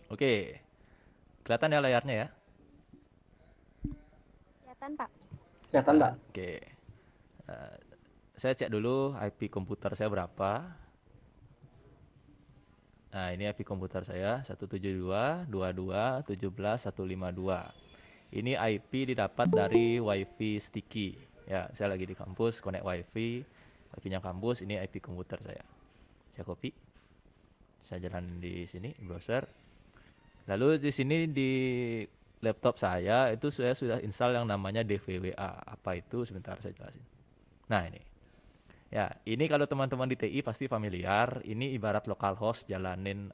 Oke, kelihatan ya layarnya ya? Kelihatan, Pak. Kelihatan, Mbak? Oke, eh, saya cek dulu IP komputer saya berapa. Nah, ini IP komputer saya 172.22.17.152. Ini IP didapat dari WiFi sticky. Ya, saya lagi di kampus, connect WiFi. WiFi-nya kampus, ini IP komputer saya. Saya copy, saya jalan di sini browser. Lalu di sini di laptop saya itu saya sudah install yang namanya DVWA. Apa itu? Sebentar saya jelasin. Nah, ini. Ya, ini kalau teman-teman di TI pasti familiar. Ini ibarat localhost jalanin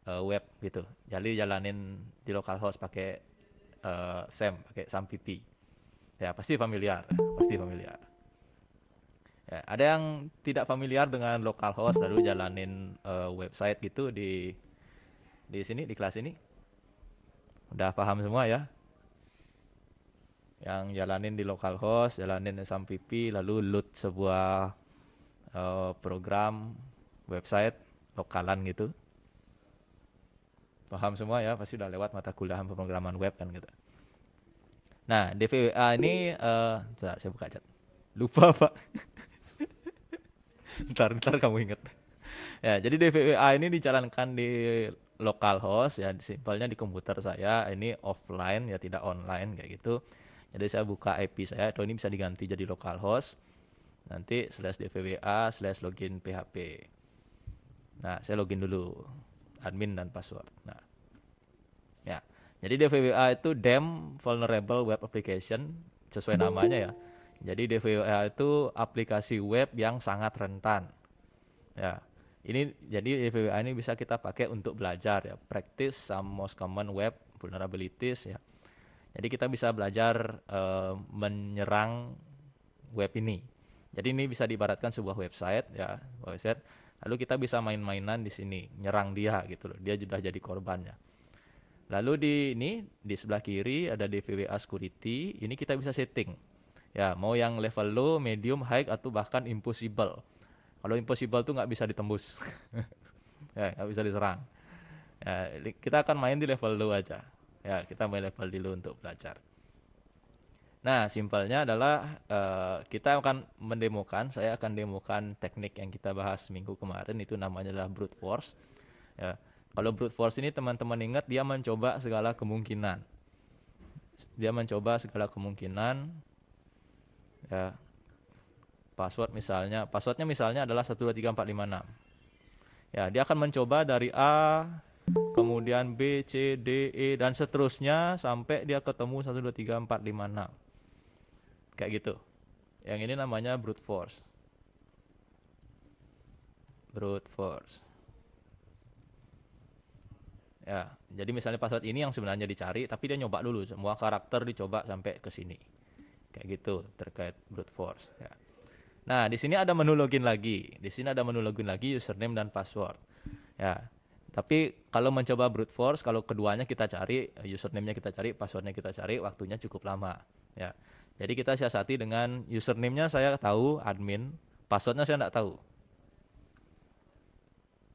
web gitu. Jadi jalanin di localhost pakai SAM, pakai SAMPP. Ya, pasti familiar, pasti familiar. Ya, ada yang tidak familiar dengan localhost lalu jalanin website gitu di sini di kelas ini. Udah paham semua ya? Yang jalanin di localhost, jalanin SAMPP, lalu load sebuah program website lokalan gitu. Paham semua ya? Pasti udah lewat mata kuliah pemrograman web kan gitu. Nah, DVWA ini bentar, saya buka chat. Lupa, Pak. Ntar kamu inget. Ya, jadi DVWA ini dijalankan di localhost ya, simpelnya di komputer saya. Ini offline ya, tidak online kayak gitu. Jadi saya buka IP saya, atau ini bisa diganti jadi localhost. Nanti slash DVWA slash login PHP. Nah, saya login dulu admin dan password. Nah, ya. Jadi DVWA itu DEM Vulnerable Web Application sesuai namanya ya. Jadi DVWA itu aplikasi web yang sangat rentan. Ya. Ini jadi DVWA ini bisa kita pakai untuk belajar ya, practice some most common web vulnerabilities ya. Jadi kita bisa belajar menyerang web ini. Jadi ini bisa diibaratkan sebuah website ya, website. Lalu kita bisa main-mainan di sini, nyerang dia gitu loh. Dia sudah jadi korbannya. Lalu di sebelah kiri ada DVWA security. Ini kita bisa setting. Ya, mau yang level low, medium, high atau bahkan impossible. Kalau impossible tuh nggak bisa ditembus. Ya, nggak bisa diserang. Ya, kita akan main di level low aja. Ya, kita main level di low untuk belajar. Nah, simpelnya adalah kita akan mendemokan, saya akan demokan teknik yang kita bahas minggu kemarin itu namanya adalah brute force. Ya, kalau brute force ini teman-teman ingat dia mencoba segala kemungkinan. Dia mencoba segala kemungkinan. Ya, passwordnya misalnya adalah 1234566. Ya, dia akan mencoba dari A, kemudian B, C, D, E dan seterusnya sampai dia ketemu 1234566. Kayak gitu. Yang ini namanya brute force. Brute force. Ya, jadi misalnya password ini yang sebenarnya dicari, tapi dia nyoba dulu semua karakter dicoba sampai ke sini. Kayak gitu terkait brute force. Ya. Nah, di sini ada menu login lagi. Di sini ada menu login lagi, username dan password. Ya. Tapi kalau mencoba brute force, kalau keduanya kita cari, username-nya kita cari, passwordnya kita cari, waktunya cukup lama. Ya. Jadi kita siasati dengan username-nya saya tahu admin, passwordnya saya tidak tahu.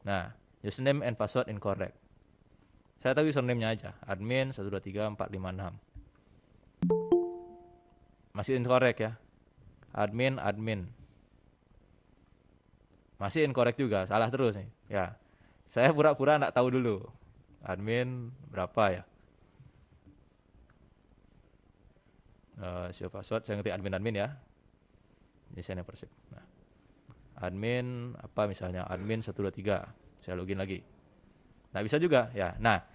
Nah, username and password incorrect. Saya tahu username-nya aja, admin 1234566. Masih incorrect ya. Admin. Masih incorrect juga, salah terus nih. Ya. Saya pura-pura enggak tahu dulu. Admin berapa ya? Show password, saya ngetik admin ya. Jadi saya persib. Nah, admin apa misalnya? Admin 123. Saya login lagi. Nah, bisa juga ya. Nah,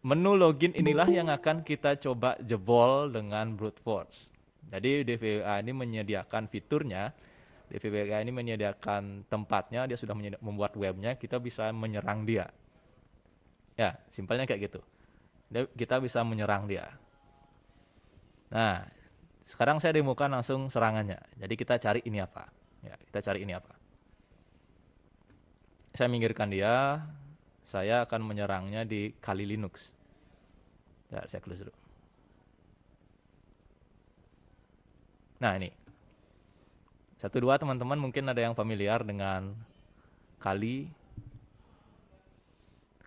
menu login inilah yang akan kita coba jebol dengan brute force. Jadi DVWA ini menyediakan fiturnya, DVWA ini menyediakan tempatnya, dia sudah membuat webnya, kita bisa menyerang dia. Ya, simpelnya kayak gitu. Kita bisa menyerang dia. Nah, sekarang saya demokan langsung serangannya. Jadi kita cari ini apa. Ya, kita cari ini apa. Saya minggirkan dia, saya akan menyerangnya di Kali Linux. Ya, saya close dulu. Nah, ini. Satu dua teman-teman mungkin ada yang familiar dengan Kali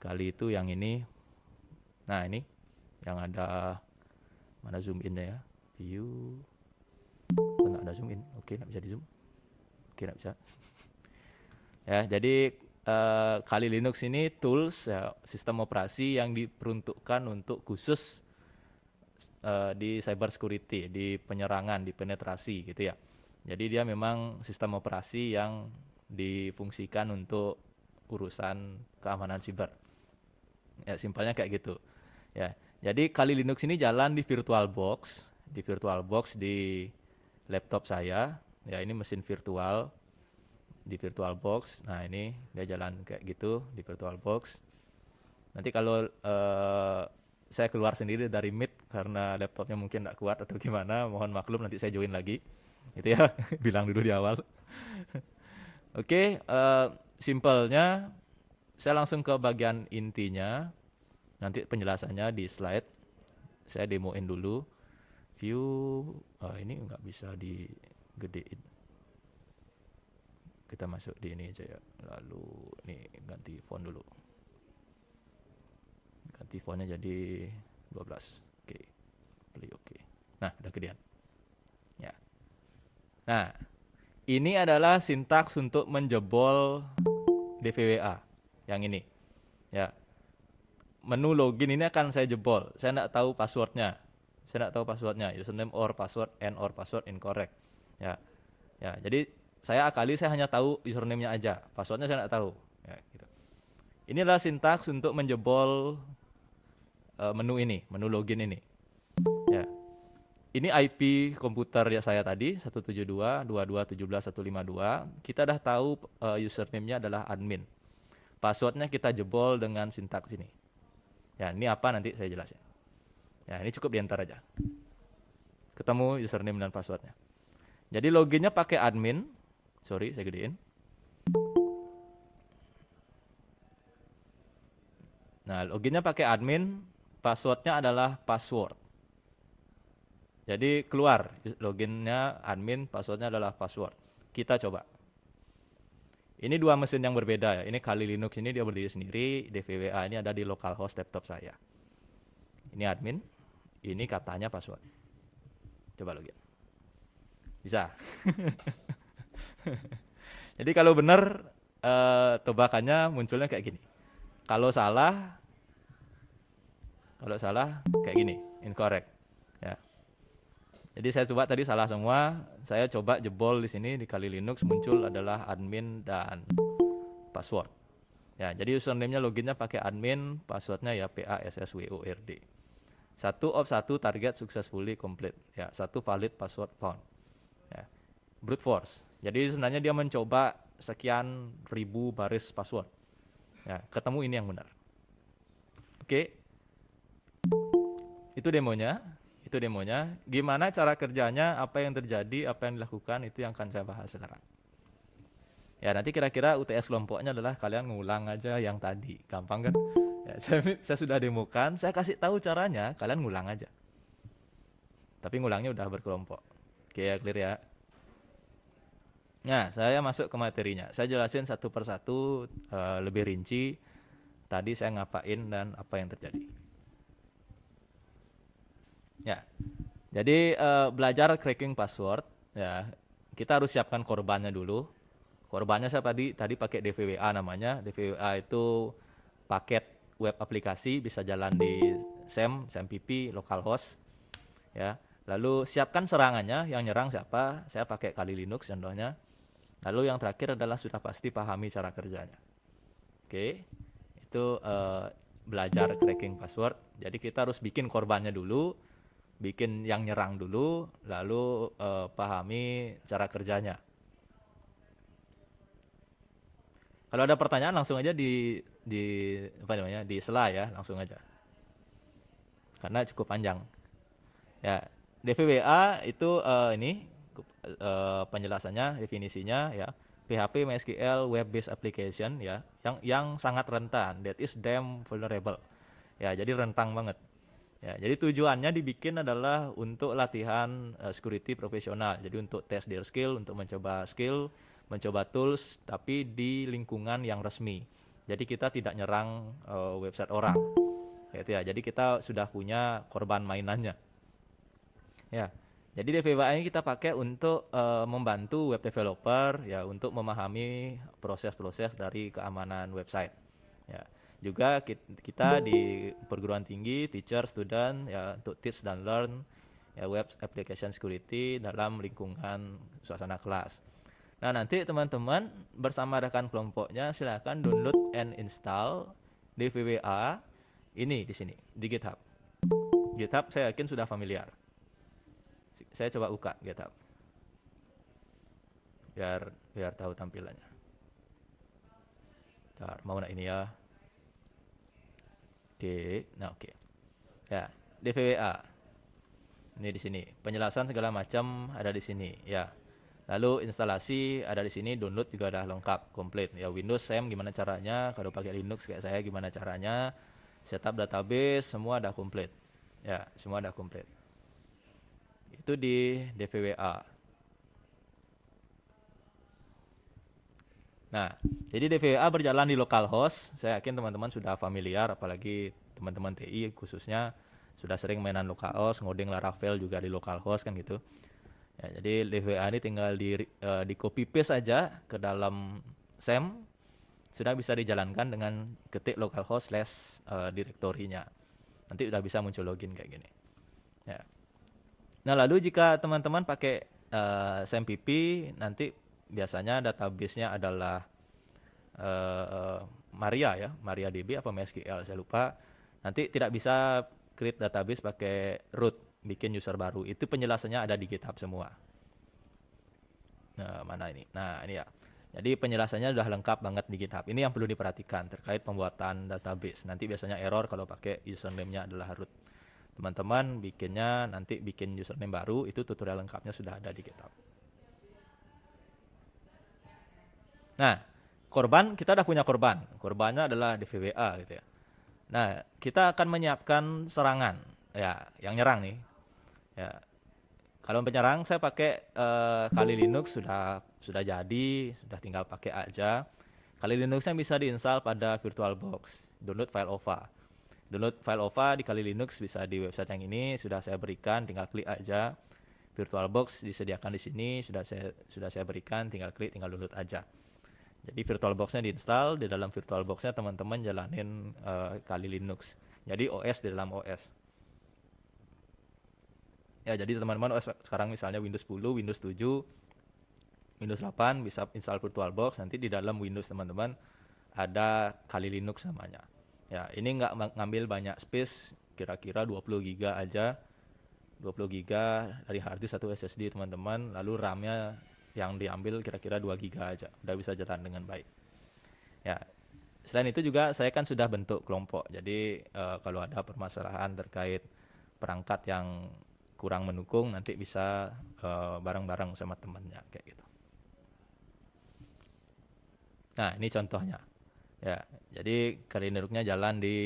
kali itu yang ini. Nah ini yang ada, mana zoom in ya, view, nggak ada zoom in, oke nggak bisa di zoom, oke nggak bisa. Ya jadi Kali Linux ini tools ya, sistem operasi yang diperuntukkan untuk khusus di cyber security, di penyerangan, di penetrasi gitu ya. Jadi dia memang sistem operasi yang difungsikan untuk urusan keamanan siber. Ya simpelnya kayak gitu. Ya. Jadi Kali Linux ini jalan di VirtualBox, di laptop saya. Ya ini mesin virtual di VirtualBox. Nah ini dia jalan kayak gitu di VirtualBox. Nanti kalau saya keluar sendiri dari Meet karena laptopnya mungkin nggak kuat atau gimana, mohon maklum, nanti saya join lagi. Itu ya, bilang dulu di awal. Oke, simpelnya saya langsung ke bagian intinya. Nanti penjelasannya di slide. Saya demoin dulu. View, ini nggak bisa digedein. Kita masuk di ini aja ya. Lalu nih ganti font dulu. Ganti fontnya jadi 12. Oke. Play oke. Nah, udah gedean. Ya. Nah, ini adalah sintaks untuk menjebol DVWA yang ini. Ya. Menu login ini akan saya jebol. Saya nggak tahu passwordnya. Username or password and or password incorrect. Ya. Ya, jadi saya hanya tahu username-nya aja. Passwordnya saya nggak tahu. Ya, gitu. Inilah sintaks untuk menjebol menu login ini. Ya. Ini IP komputer ya saya tadi 172.22.17.152. Kita dah tahu username-nya adalah admin. Passwordnya kita jebol dengan sintaks ini. Ya, ini apa nanti saya jelasin. Ya, ini cukup diantar aja. Ketemu username dan passwordnya. Jadi loginnya pakai admin. Sorry, saya gedein. Nah, loginnya pakai admin, passwordnya adalah password. Jadi keluar loginnya admin, passwordnya adalah password. Kita coba. Ini dua mesin yang berbeda ya. Ini Kali Linux ini dia berdiri sendiri, DVWA ini ada di localhost laptop saya. Ini admin, ini katanya password. Coba login. Bisa. Jadi kalau benar tebakannya munculnya kayak gini. Kalau salah kayak gini, incorrect. Ya. Jadi saya coba tadi salah semua. Saya coba jebol di sini di Kali Linux muncul adalah admin dan password. Ya, jadi username-nya loginnya pakai admin, passwordnya ya PASSWORD. 1 target successfully complete. Ya, 1 valid password found. Ya. Brute force. Jadi sebenarnya dia mencoba sekian ribu baris password. Ya, ketemu ini yang benar. Oke. Itu demonya. Gimana cara kerjanya, apa yang terjadi, apa yang dilakukan, itu yang akan saya bahas sekarang. Ya, nanti kira-kira UTS kelompoknya adalah kalian ngulang aja yang tadi. Gampang kan? Ya, saya sudah demokan, saya kasih tahu caranya, kalian ngulang aja. Tapi ngulangnya udah berkelompok. Oke, ya, clear ya. Nah, saya masuk ke materinya. Saya jelasin satu persatu lebih rinci. Tadi saya ngapain dan apa yang terjadi. Ya, jadi belajar cracking password. Ya, kita harus siapkan korbannya dulu. Korbannya saya tadi pakai DVWA namanya. DVWA itu paket web aplikasi, bisa jalan di SAMPP, localhost. Ya, lalu siapkan serangannya. Yang nyerang siapa? Saya pakai Kali Linux contohnya. Lalu yang terakhir adalah sudah pasti pahami cara kerjanya. Oke, itu belajar cracking password. Jadi kita harus bikin korbannya dulu, bikin yang nyerang dulu, lalu pahami cara kerjanya. Kalau ada pertanyaan langsung aja di slide ya, langsung aja. Karena cukup panjang. Ya, DVWA itu ini penjelasannya, definisinya ya. PHP MySQL web based application ya, yang sangat rentan, that is damn vulnerable. Ya, jadi rentang banget. Ya, jadi tujuannya dibikin adalah untuk latihan security profesional. Jadi untuk test their skill, untuk mencoba skill, mencoba tools, tapi di lingkungan yang resmi. Jadi kita tidak nyerang website orang, gitu ya. Jadi kita sudah punya korban mainannya. Ya. Jadi DVWA ini kita pakai untuk membantu web developer ya untuk memahami proses-proses dari keamanan website. Ya. Juga kita di perguruan tinggi, teacher, student ya untuk teach dan learn ya web application security dalam lingkungan suasana kelas. Nah, nanti teman-teman bersama rekan kelompoknya silakan download and install DVWA ini di sini di GitHub. GitHub saya yakin sudah familiar. Saya coba buka GitHub biar biar tahu tampilannya. Bentar, mau nak ini ya. Oke, nah oke. Ya, DVWA. Ini di sini. Penjelasan segala macam ada di sini, ya. Lalu instalasi ada di sini, download juga udah lengkap, komplit. Ya Windows SAM gimana caranya, kalau pakai Linux kayak saya gimana caranya, setup database semua udah komplit. Ya, semua udah komplit. Itu di DVWA. Nah, jadi DVWA berjalan di localhost. Saya yakin teman-teman sudah familiar, apalagi teman-teman TI khususnya sudah sering mainan localhost, ngoding Laravel juga di localhost kan gitu. Ya, jadi DVWA ini tinggal di copy paste saja ke dalam SAM, sudah bisa dijalankan dengan ketik localhost direktorinya. Nanti udah bisa muncul login kayak gini. Ya. Nah, lalu jika teman-teman pakai SAMPP, nanti biasanya database-nya adalah Maria ya, MariaDB apa MySQL, saya lupa. Nanti tidak bisa create database pakai root, bikin user baru. Itu penjelasannya ada di GitHub semua. Nah, mana ini? Nah, ini ya. Jadi penjelasannya sudah lengkap banget di GitHub. Ini yang perlu diperhatikan terkait pembuatan database. Nanti biasanya error kalau pakai username-nya adalah root. Teman-teman bikinnya nanti bikin username baru, itu tutorial lengkapnya sudah ada di GitHub. Nah, korban, kita udah punya korban. Korbannya adalah DVWA gitu ya. Nah, kita akan menyiapkan serangan. Ya, yang nyerang nih. Ya, kalau penyerang saya pakai Kali Linux sudah jadi, sudah tinggal pakai aja. Kali Linuxnya bisa diinstal pada VirtualBox. Download file OVA. Download file OVA di Kali Linux bisa di website yang ini, sudah saya berikan, tinggal klik aja. VirtualBox disediakan di sini, sudah saya berikan, tinggal klik, tinggal download aja. Jadi VirtualBox-nya diinstal, di dalam VirtualBox-nya teman-teman jalanin Kali Linux. Jadi OS di dalam OS. Ya, jadi teman-teman OS sekarang misalnya Windows 10, Windows 7, Windows 8 bisa install VirtualBox, nanti di dalam Windows teman-teman ada Kali Linux namanya. Ya, ini nggak ngambil banyak space, kira-kira 20 GB aja. 20 GB dari hard disk atau SSD teman-teman, lalu RAM-nya yang diambil kira-kira 2 GB aja, udah bisa jalan dengan baik. Ya, selain itu juga saya kan sudah bentuk kelompok, jadi kalau ada permasalahan terkait perangkat yang kurang mendukung nanti bisa bareng-bareng sama temannya kayak gitu. Nah, ini contohnya. Ya, jadi Kali Linux-nya jalan di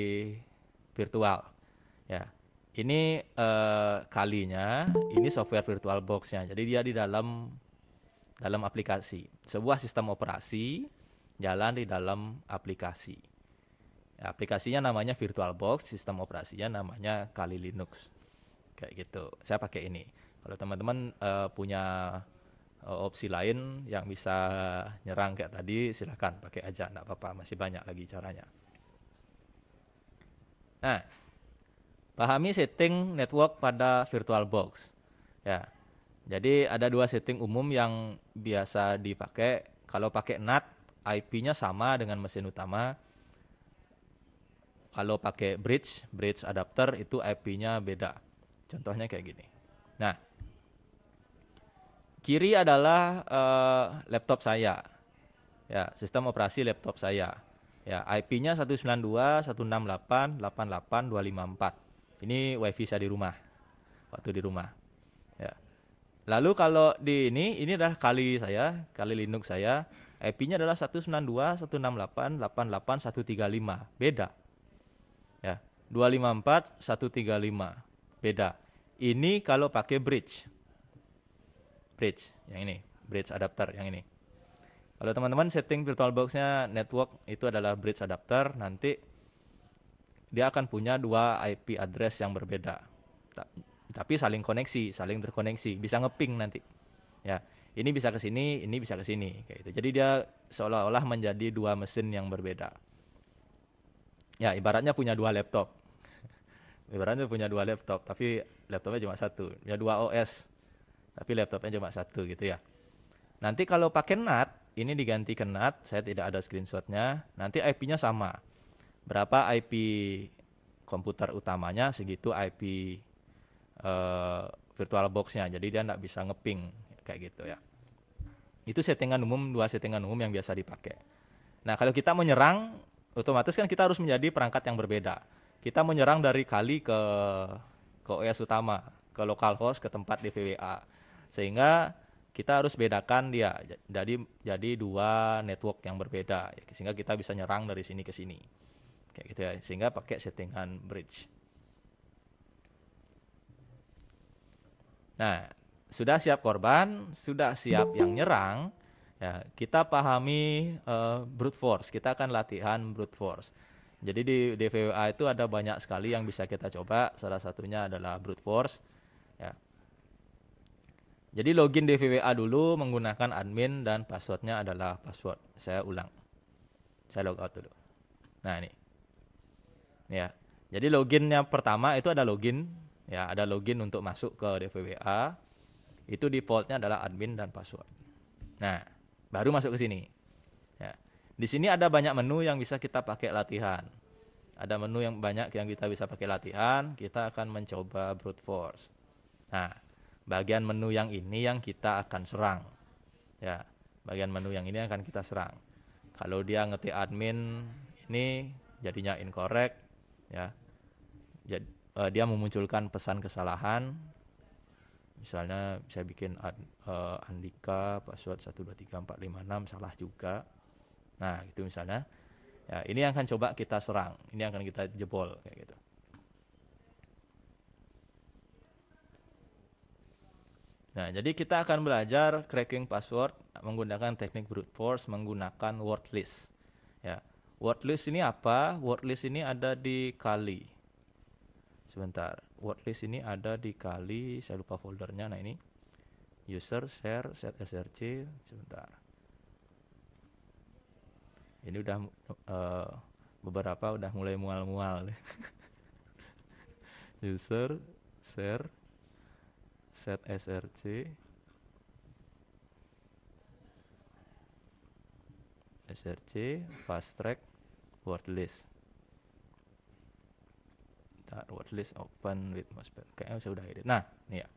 virtual. Ya. Ini kalinya, ini software VirtualBox-nya. Jadi dia di dalam aplikasi. Sebuah sistem operasi jalan di dalam aplikasi. Ya, aplikasinya namanya VirtualBox, sistem operasinya namanya Kali Linux. Kayak gitu. Saya pakai ini. Kalau teman-teman punya opsi lain yang bisa nyerang kayak tadi, silahkan pakai aja, enggak apa-apa, masih banyak lagi caranya. Nah, pahami setting network pada VirtualBox. Ya. Jadi ada dua setting umum yang biasa dipakai. Kalau pakai NAT, IP-nya sama dengan mesin utama. Kalau pakai bridge adapter itu IP-nya beda. Contohnya kayak gini. Nah, kiri adalah laptop saya. Ya, sistem operasi laptop saya. Ya, IP-nya 192.168.88.254. Ini WiFi saya di rumah. Waktu di rumah. Ya. Lalu kalau di ini adalah Kali saya, Kali Linux saya. IP-nya adalah 192.168.88.135. Beda. Ya, 254.135. Beda. Ini kalau pakai bridge yang ini, bridge adapter yang ini. Kalau teman-teman setting VirtualBox-nya network itu adalah bridge adapter, nanti dia akan punya dua IP address yang berbeda. Tapi saling koneksi, saling terkoneksi, bisa ngeping nanti. Ya, ini bisa ke sini, ini bisa ke sini kayak gitu. Jadi dia seolah-olah menjadi dua mesin yang berbeda. Ya, ibaratnya punya dua laptop. Ibaratnya punya dua laptop, tapi laptopnya cuma satu. Ya dua OS, tapi laptopnya cuma satu gitu ya. Nanti kalau pakai NAT, ini diganti ke NAT, saya tidak ada screenshotnya. Nanti IP-nya sama. Berapa IP komputer utamanya, segitu IP VirtualBox-nya. Jadi dia nggak bisa ngeping kayak gitu ya. Itu settingan umum, dua settingan umum yang biasa dipakai. Nah, kalau kita menyerang, otomatis kan kita harus menjadi perangkat yang berbeda. Kita menyerang dari kali ke OS utama, ke localhost, ke tempat DVWA. Sehingga kita harus bedakan dia. Jadi dua network yang berbeda. Sehingga kita bisa nyerang dari sini ke sini. Kayak gitu ya. Sehingga pakai settingan bridge. Nah, sudah siap korban, sudah siap yang nyerang. Ya, kita pahami brute force. Kita akan latihan brute force. Jadi di DVWA itu ada banyak sekali yang bisa kita coba. Salah satunya adalah brute force. Ya. Jadi login DVWA dulu menggunakan admin dan passwordnya adalah password. Saya ulang. Saya logout dulu. Nah ini. Ya. Jadi loginnya pertama itu ada login. Ya, ada login untuk masuk ke DVWA. Itu defaultnya adalah admin dan password. Nah, baru masuk ke sini. Ya. Di sini ada banyak menu yang bisa kita pakai latihan. Ada menu yang banyak yang kita bisa pakai latihan. Kita akan mencoba brute force. Nah, bagian menu yang ini yang kita akan serang. Ya, bagian menu yang ini akan kita serang. Kalau dia ngetik admin ini jadinya incorrect, ya. Jadi, dia memunculkan pesan kesalahan. Misalnya saya bikin Andika password 123456 salah juga. Nah, gitu misalnya. Ya, ini yang akan coba kita serang. Ini akan kita jebol kayak gitu. Nah, jadi kita akan belajar cracking password menggunakan teknik brute force menggunakan word list. Ya. Word list ini apa? Word list ini ada di Kali. Sebentar. Word list ini ada di Kali, saya lupa foldernya. Nah, ini user share set src. Sebentar. Ini udah beberapa udah mulai mual-mual. User share set src fast track word list. Word list open with mousepad. Kayaknya saya udah edit. Nah, ini ya.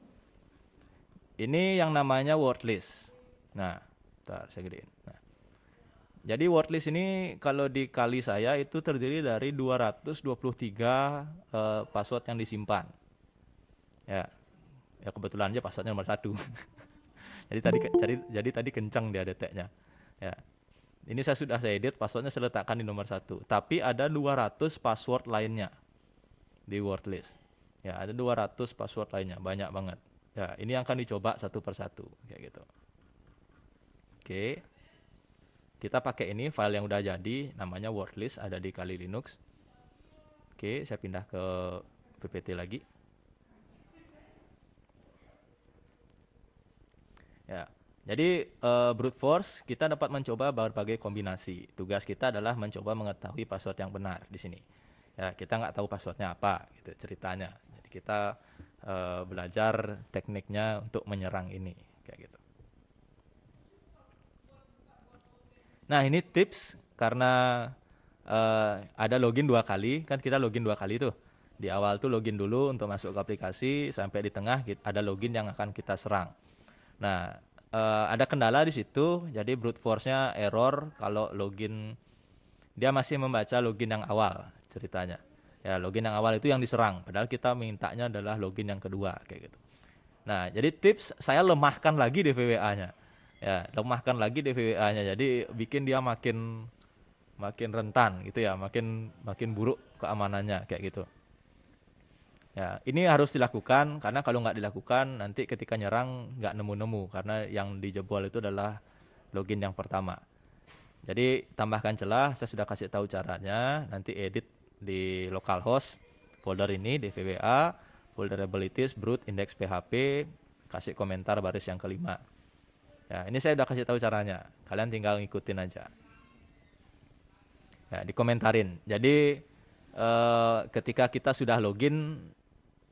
Ini yang namanya word list. Nah, bentar saya gedein. Nah. Jadi word list ini kalau di Kali saya itu terdiri dari 223 password yang disimpan. Ya. Ya kebetulan aja passwordnya nomor 1. jadi tadi kencang dia deteknya. Ya. Ini sudah saya edit, passwordnya saya letakkan di nomor 1. Tapi ada 200 password lainnya di word list. Ya, ada 200 password lainnya, banyak banget. Ya, ini akan dicoba satu persatu kayak gitu. Oke. Kita pakai ini file yang udah jadi, namanya word list, ada di Kali Linux. Oke, saya pindah ke PPT lagi. Ya. Jadi brute force kita dapat mencoba berbagai kombinasi. Tugas kita adalah mencoba mengetahui password yang benar di sini. Ya, kita nggak tahu passwordnya apa gitu ceritanya. Jadi kita belajar tekniknya untuk menyerang ini kayak gitu. Nah, ini tips karena ada login 2 kali, kan kita login 2 kali tuh. Di awal tuh login dulu untuk masuk ke aplikasi, sampai di tengah ada login yang akan kita serang. Nah, ada kendala di situ, jadi brute force-nya error kalau login dia masih membaca login yang awal ceritanya. Ya, login yang awal itu yang diserang, padahal kita mintanya adalah login yang kedua kayak gitu. Nah, jadi tips saya lemahkan lagi DVWA-nya. Ya, lemahkan lagi DVWA-nya. Jadi bikin dia makin rentan gitu ya, makin buruk keamanannya kayak gitu. Ya, ini harus dilakukan karena kalau nggak dilakukan nanti ketika nyerang nggak nemu-nemu karena yang dijebol itu adalah login yang pertama. Jadi tambahkan celah, saya sudah kasih tahu caranya. Nanti edit di localhost folder ini dvwa, vulnerabilities, brute, index php, kasih komentar baris yang kelima. Ya, ini saya udah kasih tahu caranya. Kalian tinggal ngikutin aja. Ya, dikomentarin. Jadi ketika kita sudah login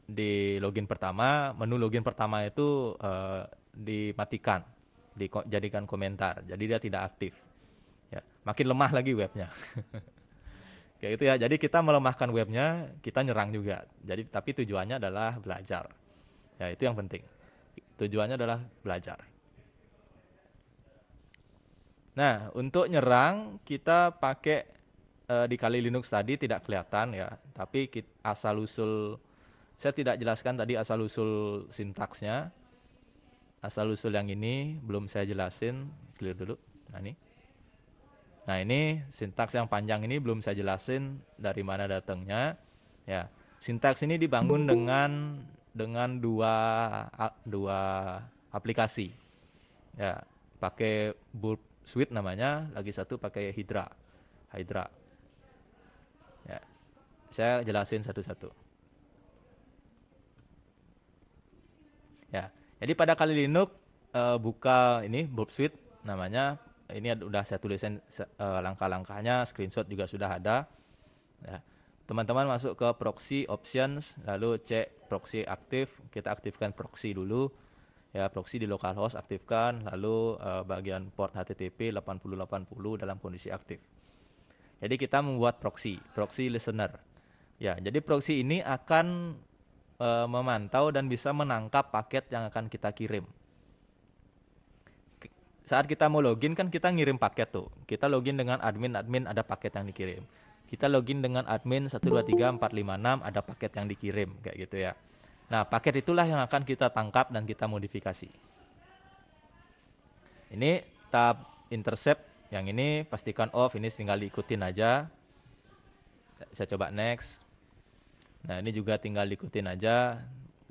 di login pertama, menu login pertama itu dimatikan, dijadikan komentar. Jadi dia tidak aktif. Ya, makin lemah lagi webnya. Kayak gitu ya. Jadi kita melemahkan webnya, kita nyerang juga. Jadi tapi tujuannya adalah belajar. Ya, itu yang penting. Tujuannya adalah belajar. Nah, untuk nyerang kita pakai di Kali Linux tadi tidak kelihatan ya, tapi asal usul saya tidak jelaskan tadi asal usul sintaksnya. Asal usul yang ini belum saya jelasin, clear dulu. Nah, ini sintaks yang panjang ini belum saya jelasin dari mana datangnya. Ya, sintaks ini dibangun dengan dua aplikasi. Ya, pakai Burp Suite namanya, lagi satu pakai Hydra. Ya, saya jelasin satu-satu. Ya, jadi pada Kali Linux buka ini Burp Suite namanya. Ini udah saya tulisin langkah-langkahnya, screenshot juga sudah ada. Ya, teman-teman masuk ke proxy options, lalu cek proxy aktif, kita aktifkan proxy dulu. Ya, proxy di localhost aktifkan, lalu bagian port HTTP 8080 dalam kondisi aktif. Jadi kita membuat proxy listener. Ya, jadi proxy ini akan memantau dan bisa menangkap paket yang akan kita kirim. Saat kita mau login kan kita ngirim paket tuh. Kita login dengan admin ada paket yang dikirim. Kita login dengan admin 123456 ada paket yang dikirim kayak gitu ya. Nah, paket itulah yang akan kita tangkap dan kita modifikasi. Ini tab intercept, yang ini pastikan off, ini tinggal diikutin aja. Saya coba next. Nah, ini juga tinggal diikutin aja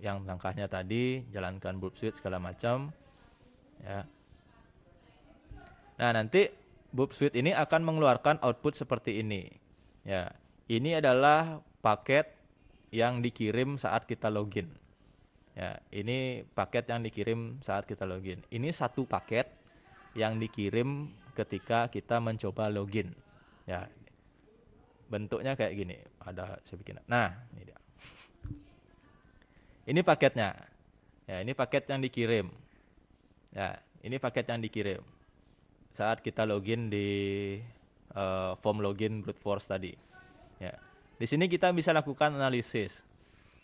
yang langkahnya tadi, jalankan Burp Suite segala macam. Ya. Nah, nanti Burp Suite ini akan mengeluarkan output seperti ini. Ya, ini adalah paket yang dikirim saat kita login. Ya, ini paket yang dikirim saat kita login. Ini satu paket yang dikirim ketika kita mencoba login. Ya, bentuknya kayak gini. Ada saya bikin. Nah, ini dia. Ini paketnya. Ya, ini paket yang dikirim. Ya, ini paket yang dikirim saat kita login di form login brute force tadi. Ya, di sini kita bisa lakukan analisis.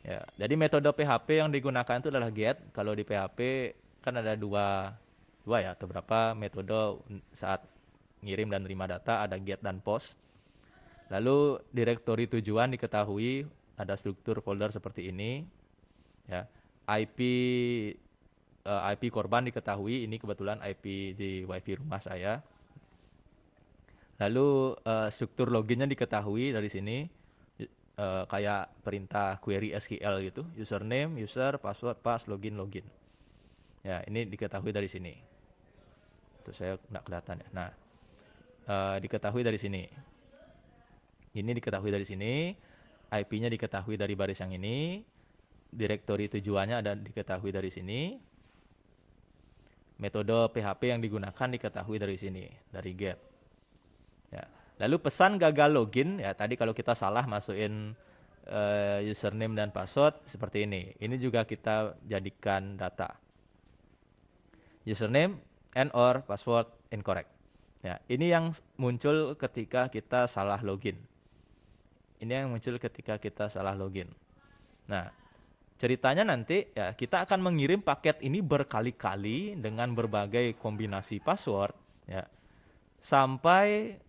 Ya, jadi metode PHP yang digunakan itu adalah get. Kalau di PHP kan ada dua ya atau berapa metode saat ngirim dan terima data, ada get dan post. Lalu direktori tujuan diketahui, ada struktur folder seperti ini. Ya, IP korban diketahui, ini kebetulan IP di WiFi rumah saya. Lalu struktur loginnya diketahui dari sini, kayak perintah query SQL gitu, username, user, password, pass, login. Ya, ini diketahui dari sini. Itu saya nggak kelihatan ya. Nah, diketahui dari sini. Ini diketahui dari sini, IP-nya diketahui dari baris yang ini, direktori tujuannya ada diketahui dari sini. Metode PHP yang digunakan diketahui dari sini, dari get. Ya. Lalu pesan gagal login, ya tadi kalau kita salah masukin username dan password seperti ini. Ini juga kita jadikan data. Username and or password incorrect. Ya, ini yang muncul ketika kita salah login. Ini yang muncul ketika kita salah login. Nah, ceritanya nanti ya kita akan mengirim paket ini berkali-kali dengan berbagai kombinasi password ya, sampai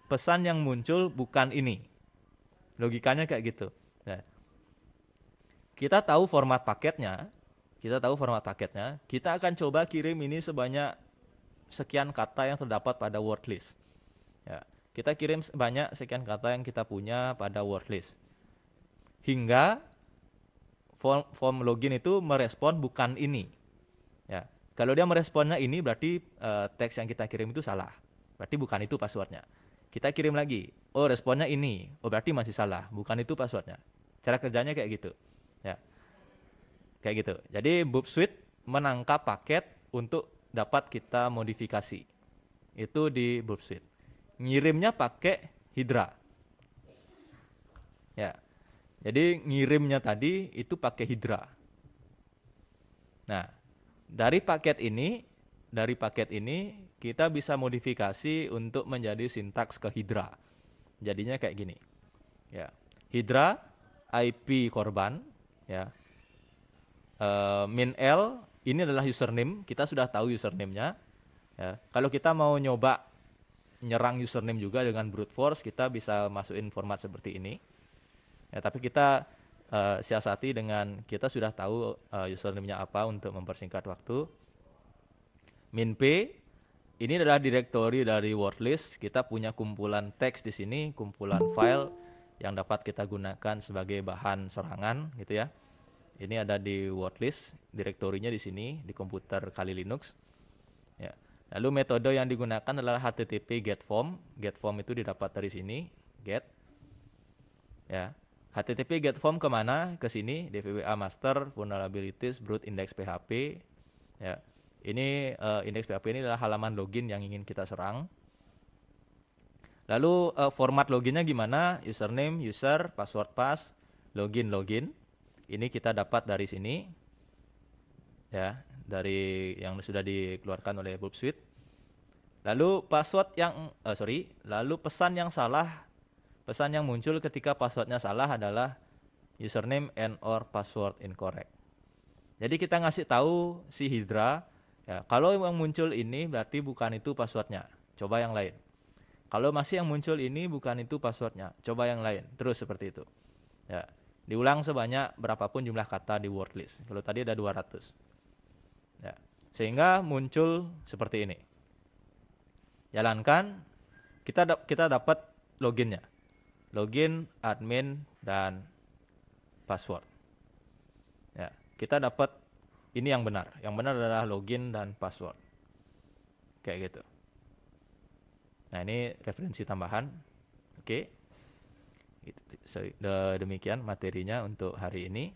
pesan yang muncul bukan ini. Logikanya kayak gitu. Ya. Kita tahu format paketnya, kita akan coba kirim ini sebanyak sekian kata yang terdapat pada word list. Ya, kita kirim sebanyak sekian kata yang kita punya pada word list. Hingga form login itu merespon bukan ini. Ya, kalau dia meresponnya ini berarti teks yang kita kirim itu salah. Berarti bukan itu passwordnya. Kita kirim lagi. Oh, responnya ini. Oh, berarti masih salah. Bukan itu passwordnya. Cara kerjanya kayak gitu. Ya, kayak gitu. Jadi Boop Suite menangkap paket untuk dapat kita modifikasi. Itu di Boop Suite. Ngirimnya pakai Hydra. Ya. Jadi ngirimnya tadi itu pakai Hydra. Nah, dari paket ini kita bisa modifikasi untuk menjadi sintaks ke Hydra. Jadinya kayak gini. Ya. Hydra IP korban, ya. Min L ini adalah username, kita sudah tahu username-nya. Ya. Kalau kita mau nyoba nyerang username juga dengan brute force, kita bisa masukin format seperti ini. Ya, tapi kita siasati dengan kita sudah tahu username-nya apa untuk mempersingkat waktu. Min P ini adalah direktori dari wordlist. Kita punya kumpulan teks di sini, kumpulan file yang dapat kita gunakan sebagai bahan serangan, gitu ya. Ini ada di wordlist, direktorinya di sini di komputer Kali Linux. Ya. Lalu metode yang digunakan adalah HTTP get form. Get form itu didapat dari sini, get. Ya. HTTP get form kemana? Ke sini, DVWA master, vulnerabilities, brute index PHP. Ya. Ini index PHP ini adalah halaman login yang ingin kita serang. Lalu format loginnya gimana? Username, user, password pass, login, login. Ini kita dapat dari sini. Ya, dari yang sudah dikeluarkan oleh Boop Suite. Lalu lalu pesan yang salah. Pesan yang muncul ketika passwordnya salah adalah username and or password incorrect. Jadi kita ngasih tahu si Hydra, ya, kalau yang muncul ini berarti bukan itu passwordnya. Coba yang lain. Kalau masih yang muncul ini bukan itu passwordnya. Coba yang lain. Terus seperti itu. Ya, diulang sebanyak berapapun jumlah kata di word list. Kalau tadi ada 200. Ya, sehingga muncul seperti ini. Jalankan, kita dapat loginnya. Login, admin, dan password. Ya, kita dapat ini yang benar. Yang benar adalah login dan password. Kayak gitu. Nah, ini referensi tambahan. Oke. Demikian materinya untuk hari ini.